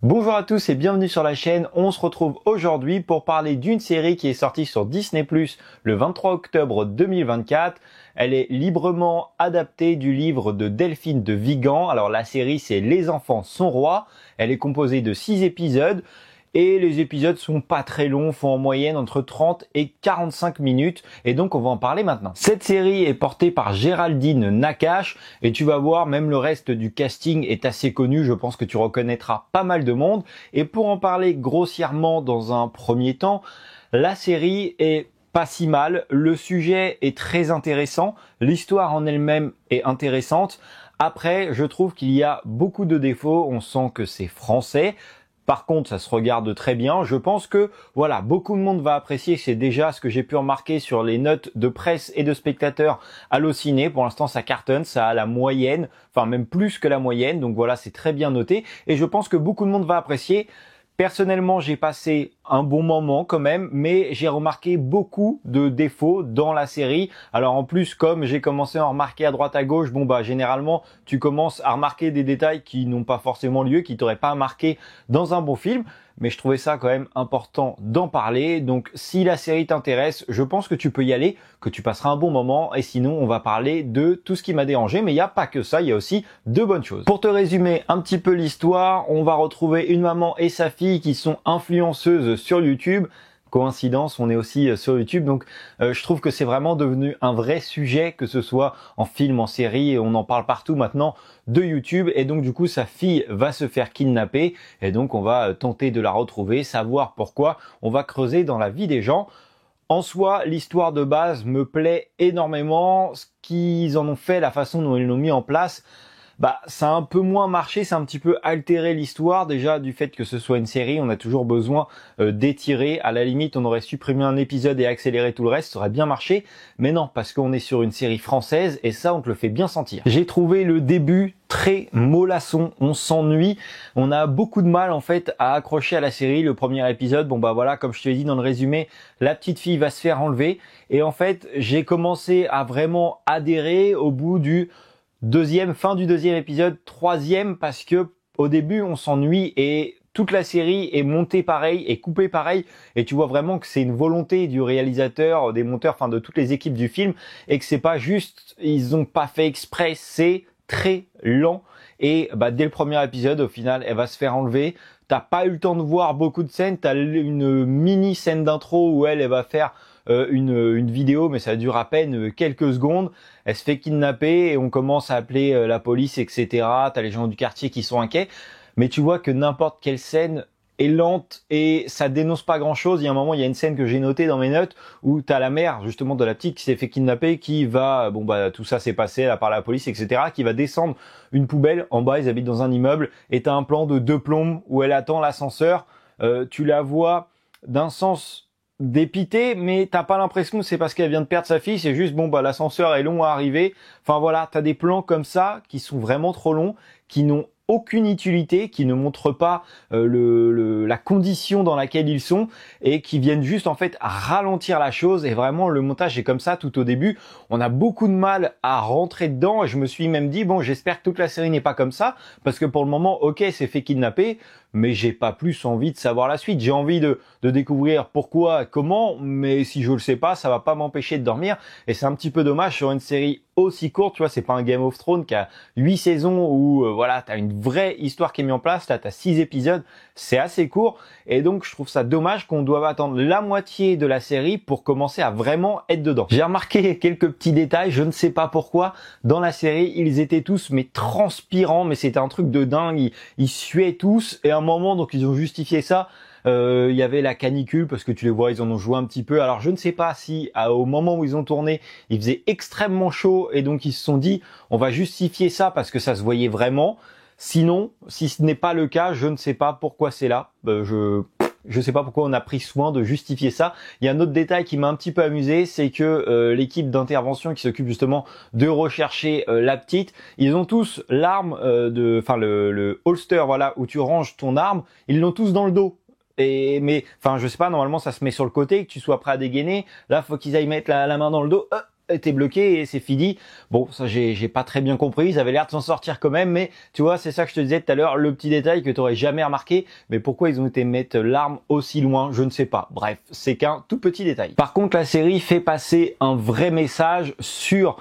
Bonjour à tous et bienvenue sur la chaîne. On se retrouve aujourd'hui pour parler d'une série qui est sortie sur Disney+ le 23 octobre 2024. Elle est librement adaptée du livre de Delphine de Vigan. Alors la série c'est Les enfants sont rois. Elle est composée de 6 épisodes. Et les épisodes sont pas très longs, font en moyenne entre 30 et 45 minutes. Et donc on va en parler maintenant. Cette série est portée par Géraldine Nakache. Et tu vas voir, même le reste du casting est assez connu. Je pense que tu reconnaîtras pas mal de monde. Et pour en parler grossièrement dans un premier temps, la série est pas si mal. Le sujet est très intéressant. L'histoire en elle-même est intéressante. Après, je trouve qu'il y a beaucoup de défauts. On sent que c'est français. Par contre, ça se regarde très bien. Je pense que, voilà, beaucoup de monde va apprécier. C'est déjà ce que j'ai pu remarquer sur les notes de presse et de spectateurs Allociné. Pour l'instant, ça cartonne, ça a la moyenne, enfin même plus que la moyenne. Donc voilà, c'est très bien noté. Et je pense que beaucoup de monde va apprécier. Personnellement, j'ai passé un bon moment quand même, mais j'ai remarqué beaucoup de défauts dans la série. Alors en plus, comme j'ai commencé à en remarquer à droite à gauche, généralement, tu commences à remarquer des détails qui n'ont pas forcément lieu, qui t'auraient pas marqué dans un bon film. Mais je trouvais ça quand même important d'en parler. Donc si la série t'intéresse, je pense que tu peux y aller, que tu passeras un bon moment. Et sinon, on va parler de tout ce qui m'a dérangé. Mais il n'y a pas que ça, il y a aussi de bonnes choses. Pour te résumer un petit peu l'histoire, on va retrouver une maman et sa fille qui sont influenceuses sur YouTube. Coïncidence, on est aussi sur YouTube, donc je trouve que c'est vraiment devenu un vrai sujet, que ce soit en film, en série, on en parle partout maintenant de YouTube, et donc du coup sa fille va se faire kidnapper, et donc on va tenter de la retrouver, savoir pourquoi, on va creuser dans la vie des gens. En soi, l'histoire de base me plaît énormément, ce qu'ils en ont fait, la façon dont ils l'ont mis en place, ça a un peu moins marché, c'est un petit peu altéré l'histoire. Déjà, du fait que ce soit une série, on a toujours besoin d'étirer. À la limite, on aurait supprimé un épisode et accéléré tout le reste, ça aurait bien marché. Mais non, parce qu'on est sur une série française et ça, on te le fait bien sentir. J'ai trouvé le début très mollasson, on s'ennuie. On a beaucoup de mal en fait à accrocher à la série. Le premier épisode, comme je te l'ai dit dans le résumé, la petite fille va se faire enlever. Et en fait, j'ai commencé à vraiment adhérer au bout du fin du deuxième épisode, troisième, parce que au début on s'ennuie et toute la série est montée pareil et coupée pareil, et tu vois vraiment que c'est une volonté du réalisateur, des monteurs, enfin de toutes les équipes du film, et que c'est pas juste, ils ont pas fait exprès, c'est très lent. Et dès le premier épisode, au final, elle va se faire enlever. T'as pas eu le temps de voir beaucoup de scènes, t'as une mini scène d'intro où elle va faire une vidéo, mais ça dure à peine quelques secondes. Elle se fait kidnapper et on commence à appeler la police, etc. T'as les gens du quartier qui sont inquiets. Mais tu vois que n'importe quelle scène est lente et ça dénonce pas grand chose. Il y a un moment, il y a une scène que j'ai notée dans mes notes où t'as la mère, justement, de la petite qui s'est fait kidnapper, qui va, tout ça s'est passé, elle a parlé à la police, etc., qui va descendre une poubelle. En bas, ils habitent dans un immeuble et t'as un plan de 2 plombes où elle attend l'ascenseur. Tu la vois d'un sens dépité, mais t'as pas l'impression que c'est parce qu'elle vient de perdre sa fille, c'est juste l'ascenseur est long à arriver. Enfin voilà, t'as des plans comme ça qui sont vraiment trop longs, qui n'ont aucune utilité, qui ne montrent pas la condition dans laquelle ils sont et qui viennent juste en fait ralentir la chose. Et vraiment le montage est comme ça tout au début. On a beaucoup de mal à rentrer dedans et je me suis même dit j'espère que toute la série n'est pas comme ça, parce que pour le moment c'est fait kidnapper, mais j'ai pas plus envie de savoir la suite. J'ai envie de découvrir pourquoi, comment, mais si je le sais pas, ça va pas m'empêcher de dormir. Et c'est un petit peu dommage sur une série aussi courte, tu vois, c'est pas un Game of Thrones qui a 8 saisons où t'as une vraie histoire qui est mise en place. Là t'as 6 épisodes, c'est assez court, et donc je trouve ça dommage qu'on doive attendre la moitié de la série pour commencer à vraiment être dedans. J'ai remarqué quelques petits détails, je ne sais pas pourquoi, dans la série ils étaient tous mais transpirants, mais c'était un truc de dingue, ils suaient tous, et à un moment donc ils ont justifié ça. Il y avait la canicule parce que tu les vois, ils en ont joué un petit peu. Alors je ne sais pas si au moment où ils ont tourné, il faisait extrêmement chaud et donc ils se sont dit on va justifier ça parce que ça se voyait vraiment. Sinon, si ce n'est pas le cas, je ne sais pas pourquoi c'est là. Je sais pas pourquoi on a pris soin de justifier ça. Il y a un autre détail qui m'a un petit peu amusé, c'est que l'équipe d'intervention qui s'occupe justement de rechercher la petite, ils ont tous l'arme le holster, voilà, où tu ranges ton arme, ils l'ont tous dans le dos. Je sais pas, normalement ça se met sur le côté, que tu sois prêt à dégainer. Là, faut qu'ils aillent mettre la main dans le dos. t'es bloqué et c'est fini. Bon, ça j'ai pas très bien compris, ils avaient l'air de s'en sortir quand même, mais tu vois, c'est ça que je te disais tout à l'heure, le petit détail que t'aurais jamais remarqué, mais pourquoi ils ont été mettre l'arme aussi loin, je ne sais pas. Bref, c'est qu'un tout petit détail. Par contre, la série fait passer un vrai message sur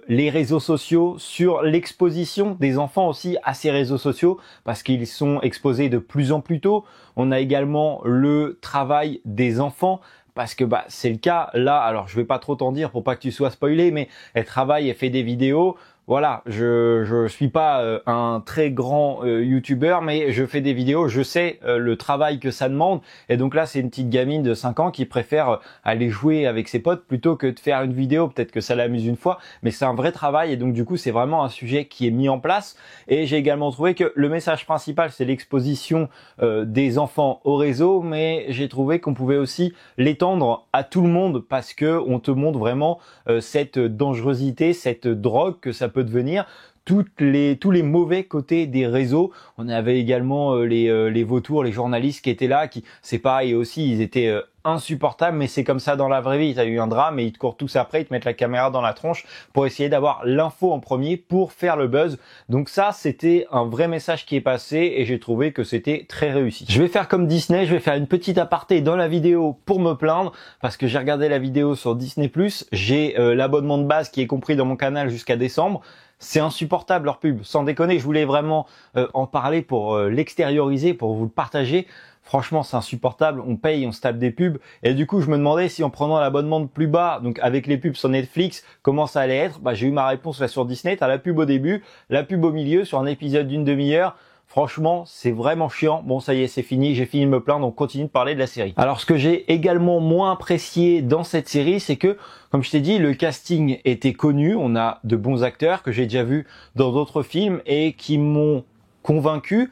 les réseaux sociaux, sur l'exposition des enfants aussi à ces réseaux sociaux, parce qu'ils sont exposés de plus en plus tôt. On a également le travail des enfants, parce que c'est le cas là. Alors je vais pas trop t'en dire pour pas que tu sois spoilé, mais elle travaille, elle fait des vidéos. Voilà, je suis pas un très grand youtubeur, mais je fais des vidéos, je sais le travail que ça demande. Et donc là, c'est une petite gamine de 5 ans qui préfère aller jouer avec ses potes plutôt que de faire une vidéo. Peut-être que ça l'amuse une fois, mais c'est un vrai travail. Et donc du coup, c'est vraiment un sujet qui est mis en place. Et j'ai également trouvé que le message principal, c'est l'exposition des enfants au réseau, mais j'ai trouvé qu'on pouvait aussi l'étendre à tout le monde parce que on te montre vraiment cette dangerosité, cette drogue que ça peut devenir, tous les mauvais côtés des réseaux. On avait également les vautours, les journalistes qui étaient là, qui c'est pareil aussi, ils étaient insupportables, mais c'est comme ça dans la vraie vie. T'as eu un drame et ils te courent tous après, ils te mettent la caméra dans la tronche pour essayer d'avoir l'info en premier pour faire le buzz. Donc ça, c'était un vrai message qui est passé et j'ai trouvé que c'était très réussi. Je vais faire comme Disney, je vais faire une petite aparté dans la vidéo pour me plaindre parce que j'ai regardé la vidéo sur Disney+, j'ai l'abonnement de base qui est compris dans mon canal jusqu'à décembre. C'est insupportable leur pub, sans déconner, je voulais vraiment en parler pour l'extérioriser, pour vous le partager. Franchement, c'est insupportable, on paye, on se tape des pubs. Et du coup, je me demandais si en prenant l'abonnement de plus bas, donc avec les pubs sur Netflix, comment ça allait être. J'ai eu ma réponse là sur Disney, t'as la pub au début, la pub au milieu, sur un épisode d'une demi-heure. Franchement, c'est vraiment chiant. Bon, ça y est, c'est fini, j'ai fini de me plaindre, on continue de parler de la série. Alors, ce que j'ai également moins apprécié dans cette série, c'est que, comme je t'ai dit, le casting était connu. On a de bons acteurs que j'ai déjà vus dans d'autres films et qui m'ont convaincu.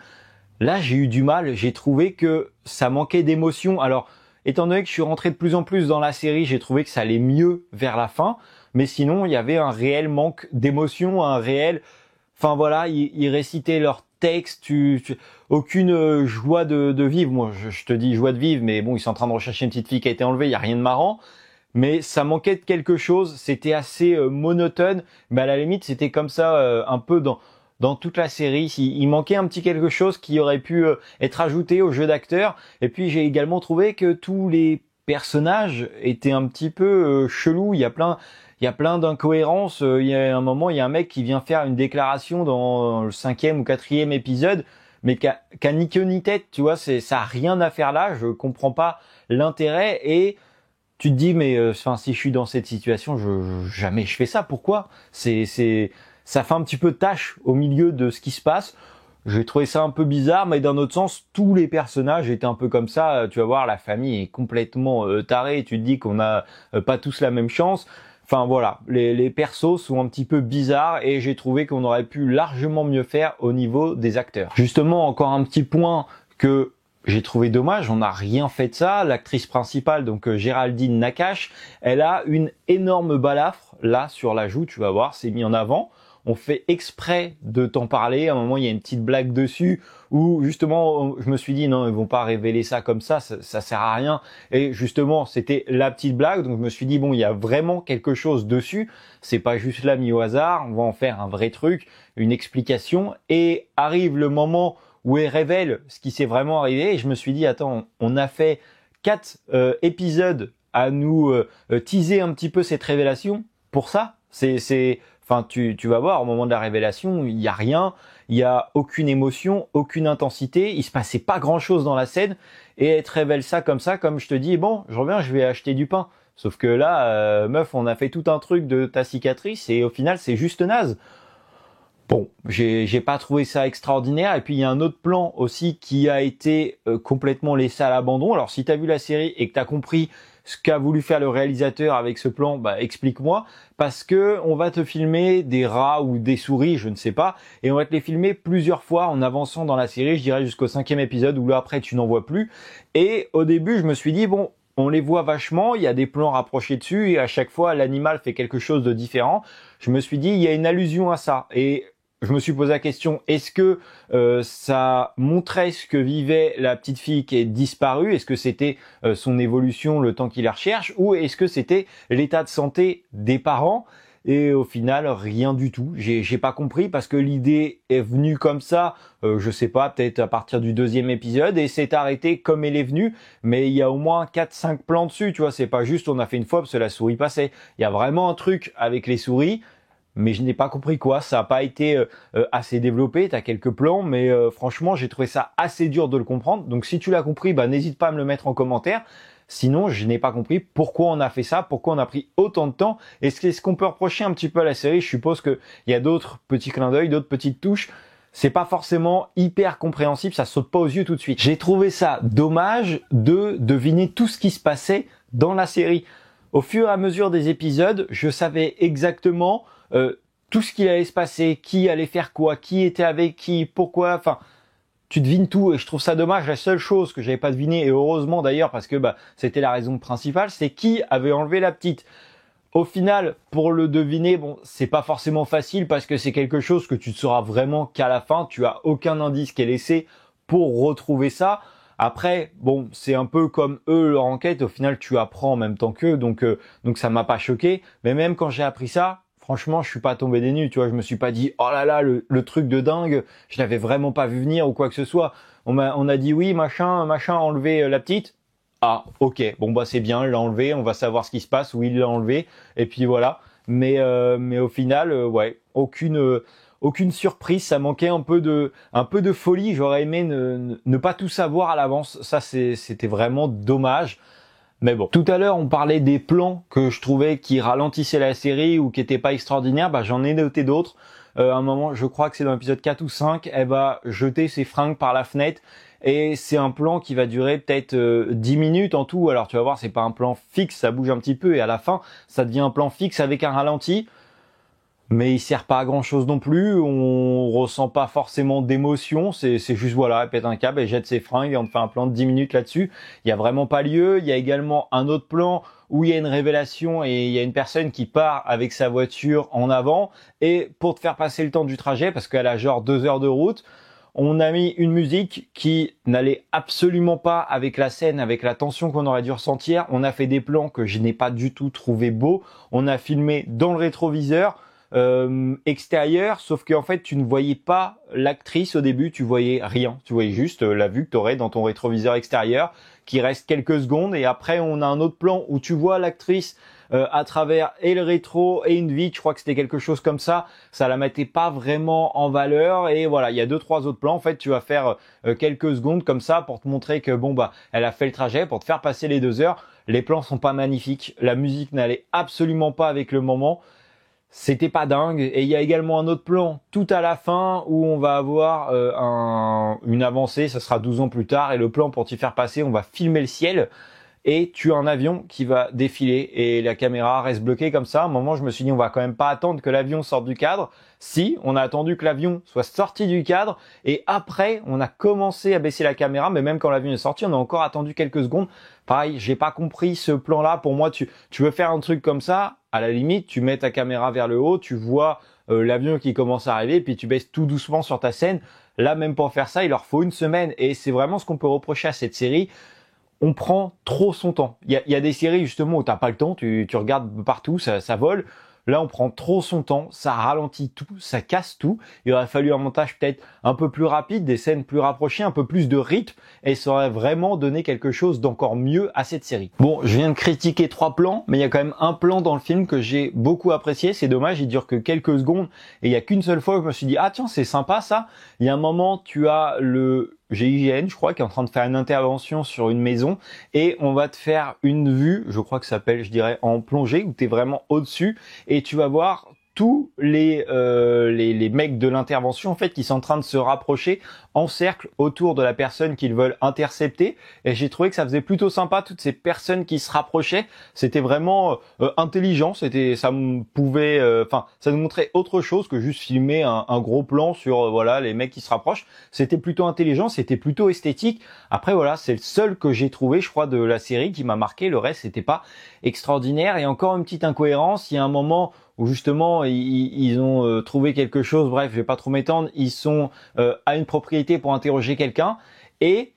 Là, j'ai eu du mal. J'ai trouvé que ça manquait d'émotion. Alors, étant donné que je suis rentré de plus en plus dans la série, j'ai trouvé que ça allait mieux vers la fin. Mais sinon, il y avait un réel manque d'émotion, un réel... Enfin voilà, ils récitaient leur texte, aucune joie de vivre. Moi, je te dis joie de vivre, mais bon, ils sont en train de rechercher une petite fille qui a été enlevée, il y a rien de marrant. Mais ça manquait de quelque chose, c'était assez monotone. Mais à la limite, c'était comme ça un peu dans toute la série. Il manquait un petit quelque chose qui aurait pu être ajouté au jeu d'acteurs. Et puis j'ai également trouvé que tous les personnages étaient un petit peu chelous. Il y a plein d'incohérences. Il y a un moment, il y a un mec qui vient faire une déclaration dans le 5e ou 4e épisode, mais qui a ni queue ni tête, tu vois, ça a rien à faire là, je comprends pas l'intérêt et tu te dis mais si je suis dans cette situation, jamais je fais ça. Pourquoi? Ça fait un petit peu tâche au milieu de ce qui se passe. J'ai trouvé ça un peu bizarre, mais d'un autre sens, tous les personnages étaient un peu comme ça. Tu vas voir, la famille est complètement tarée. Tu te dis qu'on n'a pas tous la même chance. Enfin voilà, les persos sont un petit peu bizarres et j'ai trouvé qu'on aurait pu largement mieux faire au niveau des acteurs. Justement, encore un petit point que j'ai trouvé dommage, on n'a rien fait de ça. L'actrice principale, donc Géraldine Nakache, elle a une énorme balafre là sur la joue, tu vas voir, c'est mis en avant. On fait exprès de t'en parler. À un moment, il y a une petite blague dessus où justement, je me suis dit non, ils vont pas révéler ça comme ça sert à rien. Et justement, c'était la petite blague. Donc je me suis dit bon, il y a vraiment quelque chose dessus. C'est pas juste là mis au hasard. On va en faire un vrai truc, une explication. Et arrive le moment où elle révèle ce qui s'est vraiment arrivé. Et je me suis dit attends, on a fait 4 épisodes à nous teaser un petit peu cette révélation. Pour ça, Enfin, tu vas voir, au moment de la révélation, il y a rien, il y a aucune émotion, aucune intensité, il se passait pas grand chose dans la scène, et elle te révèle ça, comme je te dis, bon, je reviens, je vais acheter du pain. Sauf que là, meuf, on a fait tout un truc de ta cicatrice, et au final, c'est juste naze. Bon, j'ai pas trouvé ça extraordinaire, et puis il y a un autre plan aussi qui a été complètement laissé à l'abandon. Alors si t'as vu la série et que t'as compris ce qu'a voulu faire le réalisateur avec ce plan, explique-moi, parce que on va te filmer des rats ou des souris, je ne sais pas, et on va te les filmer plusieurs fois en avançant dans la série, je dirais jusqu'au 5e épisode où là après tu n'en vois plus. Et au début je me suis dit bon, on les voit vachement, il y a des plans rapprochés dessus et à chaque fois l'animal fait quelque chose de différent. Je me suis dit il y a une allusion à ça et je me suis posé la question, est-ce que ça montrait ce que vivait la petite fille qui est disparue? Est-ce que c'était son évolution, le temps qu'il la recherche? Ou est-ce que c'était l'état de santé des parents? Et au final, rien du tout. J'ai pas compris parce que l'idée est venue comme ça, je sais pas, peut-être à partir du 2e épisode, et c'est arrêté comme elle est venue, mais il y a au moins 4-5 plans dessus, tu vois, c'est pas juste on a fait une fois parce que la souris passait. Il y a vraiment un truc avec les souris, mais je n'ai pas compris quoi. Ça n'a pas été assez développé. T'as quelques plans, mais franchement, j'ai trouvé ça assez dur de le comprendre. Donc si tu l'as compris, bah n'hésite pas à me le mettre en commentaire. Sinon, je n'ai pas compris pourquoi on a fait ça, pourquoi on a pris autant de temps. Et ce qu'on peut reprocher un petit peu à la série, je suppose qu'il y a d'autres petits clins d'œil, d'autres petites touches. C'est pas forcément hyper compréhensible, ça saute pas aux yeux tout de suite. J'ai trouvé ça dommage de deviner tout ce qui se passait dans la série. Au fur et à mesure des épisodes, je savais exactement tout ce qu'il allait se passer, qui allait faire quoi, qui était avec qui, pourquoi, enfin, tu devines tout et je trouve ça dommage. La seule chose que j'avais pas deviné, et heureusement d'ailleurs parce que c'était la raison principale, c'est qui avait enlevé la petite. Au final, pour le deviner, bon, c'est pas forcément facile parce que c'est quelque chose que tu ne sauras vraiment qu'à la fin. Tu as aucun indice qui est laissé pour retrouver ça. Après, bon, c'est un peu comme eux leur enquête. Au final, tu apprends en même temps qu'eux, donc ça m'a pas choqué. Mais même quand j'ai appris ça, franchement, je suis pas tombé des nues, tu vois. Je me suis pas dit oh là là le truc de dingue. Je l'avais vraiment pas vu venir ou quoi que ce soit. On a dit oui machin enlever la petite. Ah, ok, bon bah c'est bien, il l'a enlevé, on va savoir ce qui se passe, où il l'a enlevé, et puis voilà. Mais au final, ouais, aucune surprise, ça manquait un peu de folie. J'aurais aimé ne pas tout savoir à l'avance. Ça, c'était vraiment dommage. Mais bon. Tout à l'heure, on parlait des plans que je trouvais qui ralentissaient la série ou qui étaient pas extraordinaires. Bah, j'en ai noté d'autres. À un moment, je crois que c'est dans l'épisode 4 ou 5, elle va jeter ses fringues par la fenêtre. Et c'est un plan qui va durer peut-être 10 minutes en tout. Alors tu vas voir, c'est pas un plan fixe, ça bouge un petit peu. Et à la fin, ça devient un plan fixe avec un ralenti. Mais il sert pas à grand chose non plus, on ressent pas forcément d'émotion, c'est juste voilà, elle pète un câble, elle jette ses fringues et on te fait un plan de 10 minutes là-dessus. Il y a vraiment pas lieu. Il y a également un autre plan où il y a une révélation et il y a une personne qui part avec sa voiture en avant et pour te faire passer le temps du trajet, parce qu'elle a genre 2 heures de route, on a mis une musique qui n'allait absolument pas avec la scène, avec la tension qu'on aurait dû ressentir. On a fait des plans que je n'ai pas du tout trouvé beaux. On a filmé dans le rétroviseur. Extérieur, sauf qu'en fait tu ne voyais pas l'actrice au début, tu voyais rien, tu voyais juste la vue que tu aurais dans ton rétroviseur extérieur qui reste quelques secondes, et après on a un autre plan où tu vois l'actrice à travers et le rétro et une vitre, je crois que c'était quelque chose comme ça la mettait pas vraiment en valeur. Et voilà, il y a 2-3 autres plans, en fait tu vas faire quelques secondes comme ça pour te montrer que bon bah elle a fait le trajet, pour te faire passer les 2 heures. Les plans sont pas magnifiques, la musique n'allait absolument pas avec le moment. C'était pas dingue. Et il y a également un autre plan tout à la fin où on va avoir une avancée, ça sera 12 ans plus tard, et le plan pour t'y faire passer, on va filmer le ciel et tu as un avion qui va défiler et la caméra reste bloquée comme ça. À un moment, je me suis dit on va quand même pas attendre que l'avion sorte du cadre. Si, on a attendu que l'avion soit sorti du cadre et après on a commencé à baisser la caméra, mais même quand l'avion est sorti, on a encore attendu quelques secondes. Pareil, j'ai pas compris ce plan-là. Pour moi, tu veux faire un truc comme ça, à la limite, tu mets ta caméra vers le haut, tu vois l'avion qui commence à arriver, puis tu baisses tout doucement sur ta scène. Là, même pour faire ça, il leur faut une semaine, et c'est vraiment ce qu'on peut reprocher à cette série. On prend trop son temps. Il y a des séries justement où t'as pas le temps, tu regardes partout, ça vole. Là, on prend trop son temps, ça ralentit tout, ça casse tout. Il aurait fallu un montage peut-être un peu plus rapide, des scènes plus rapprochées, un peu plus de rythme, et ça aurait vraiment donné quelque chose d'encore mieux à cette série. Bon, je viens de critiquer 3 plans, mais il y a quand même un plan dans le film que j'ai beaucoup apprécié. C'est dommage, il dure que quelques secondes, et il y a qu'une seule fois où je me suis dit ah tiens, c'est sympa ça. Il y a un moment, tu as le GIGN, je crois, qui est en train de faire une intervention sur une maison, et on va te faire une vue, je crois que ça s'appelle, je dirais, en plongée, où tu es vraiment au-dessus, et tu vas voir tous les mecs de l'intervention en fait qui sont en train de se rapprocher en cercle autour de la personne qu'ils veulent intercepter, et j'ai trouvé que ça faisait plutôt sympa toutes ces personnes qui se rapprochaient. C'était vraiment intelligent, ça nous montrait autre chose que juste filmer un gros plan sur voilà les mecs qui se rapprochent. C'était plutôt intelligent, c'était plutôt esthétique. Après voilà, c'est le seul que j'ai trouvé je crois de la série qui m'a marqué. Le reste c'était pas extraordinaire. Et encore une petite incohérence, il y a un moment où justement ils ont trouvé quelque chose. Bref, je vais pas trop m'étendre. Ils sont à une propriété pour interroger quelqu'un et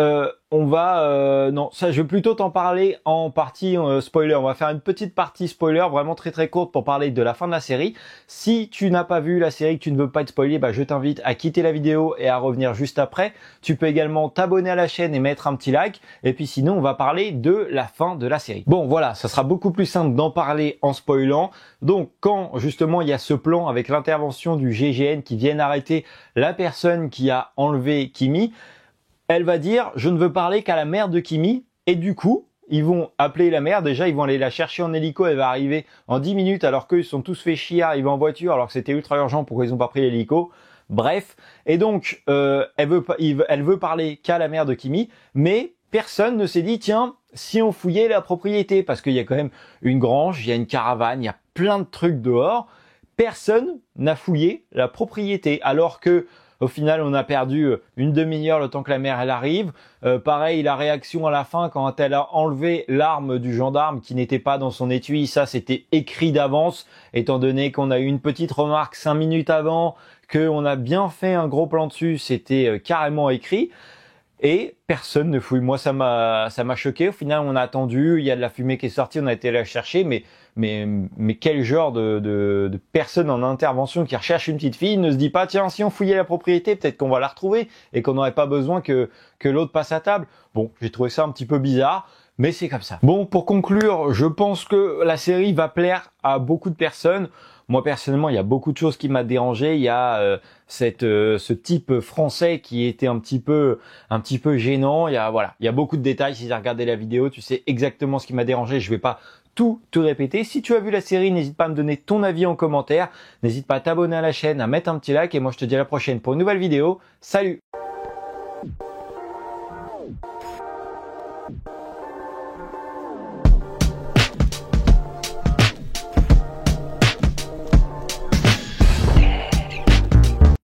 non, ça je vais plutôt t'en parler en partie spoiler. On va faire une petite partie spoiler vraiment très très courte pour parler de la fin de la série. Si tu n'as pas vu la série, que tu ne veux pas être spoilé, je t'invite à quitter la vidéo et à revenir juste après. Tu peux également t'abonner à la chaîne et mettre un petit like. Et puis sinon, on va parler de la fin de la série. Bon voilà, ça sera beaucoup plus simple d'en parler en spoilant. Donc quand justement il y a ce plan avec l'intervention du GIGN qui viennent arrêter la personne qui a enlevé Kimi, elle va dire « je ne veux parler qu'à la mère de Kimi » et du coup, ils vont appeler la mère. Déjà, ils vont aller la chercher en hélico. Elle va arriver en 10 minutes alors qu'eux, ils sont tous fait chier, arrivés en voiture alors que c'était ultra urgent. Pourquoi ils n'ont pas pris l'hélico? Bref. Et donc, elle veut parler qu'à la mère de Kimi, mais personne ne s'est dit « tiens, si on fouillait la propriété » parce qu'il y a quand même une grange, il y a une caravane, il y a plein de trucs dehors. Personne n'a fouillé la propriété alors que au final, on a perdu une demi-heure le temps que la mère elle arrive. Pareil, la réaction à la fin quand elle a enlevé l'arme du gendarme qui n'était pas dans son étui, ça c'était écrit d'avance, étant donné qu'on a eu une petite remarque 5 minutes avant, qu'on a bien fait un gros plan dessus, c'était carrément écrit. Et personne ne fouille. Moi, ça m'a choqué. Au final, on a attendu. Il y a de la fumée qui est sortie. On a été la chercher. Mais quel genre de personne en intervention qui recherche une petite fille ne se dit pas, tiens, si on fouillait la propriété, peut-être qu'on va la retrouver et qu'on n'aurait pas besoin que l'autre passe à table. Bon, j'ai trouvé ça un petit peu bizarre. Mais c'est comme ça. Bon, pour conclure, je pense que la série va plaire à beaucoup de personnes. Moi, personnellement, il y a beaucoup de choses qui m'a dérangé. Il y a ce type français qui était un petit peu gênant. Il y a beaucoup de détails. Si tu as regardé la vidéo, tu sais exactement ce qui m'a dérangé. Je vais pas tout te répéter. Si tu as vu la série, n'hésite pas à me donner ton avis en commentaire. N'hésite pas à t'abonner à la chaîne, à mettre un petit like. Et moi, je te dis à la prochaine pour une nouvelle vidéo. Salut!